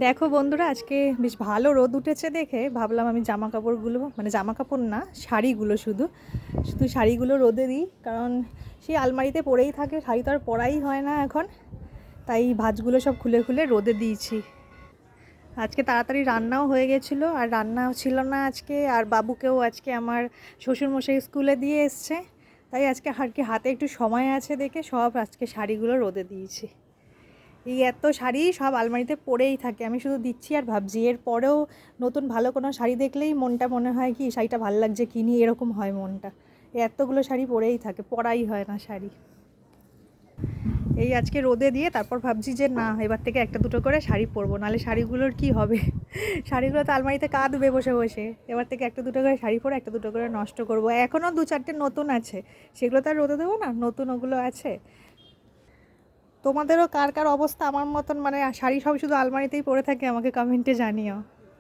দেখো বন্ধুরা, আজকে বেশ ভালো রোদ উঠেছে দেখে ভাবলাম আমি জামা কাপড়গুলো, মানে জামা কাপড় না, শাড়িগুলো শুধু শুধু শাড়িগুলো রোদে দিই। কারণ সেই আলমারিতে পড়েই থাকে, শাড়ি তো আর পরাই হয় না এখন। তাই ভাঁজগুলো সব খুলে খুলে রোদে দিয়েছি। আজকে তাড়াতাড়ি রান্নাও হয়ে গেছিলো, আর রান্নাও ছিল না আজকে। আর বাবুকেও আজকে আমার শ্বশুরমশাই স্কুলে দিয়ে এসছে। তাই আজকে আর কি হাতে একটু সময় আছে দেখে সব আজকে শাড়িগুলো রোদে দিয়েছি। এই এত শাড়ি সব আলমারিতে পড়েই থাকে, আমি শুধু দিচ্ছি আর ভাবছি। এর পরেও নতুন ভালো কোনো শাড়ি দেখলেই মনটা মনে হয় কি শাড়িটা ভালো লাগছে কিনি, এরকম হয় মনটা। এই এতগুলো শাড়ি পরেই থাকে, পরাই হয় না শাড়ি। এই আজকে রোদে দিয়ে তারপর ভাবছি যে না, এবার থেকে একটা দুটো করে শাড়ি পরবো, নাহলে শাড়িগুলোর কি হবে। শাড়িগুলো তো আলমারিতে কাঁদবে বসে বসে। এবার থেকে একটা দুটো করে শাড়ি পরে একটা দুটো করে নষ্ট করবো। এখনও দু চারটে নতুন আছে, সেগুলো তো আর রোদে দেবো না, নতুন ওগুলো আছে। তোমাদেরও কার কার অবস্থা আমার মতন, মানে শাড়ি সব শুধু আলমারিতেই পড়ে থাকে, আমাকে কমেন্টে জানিও।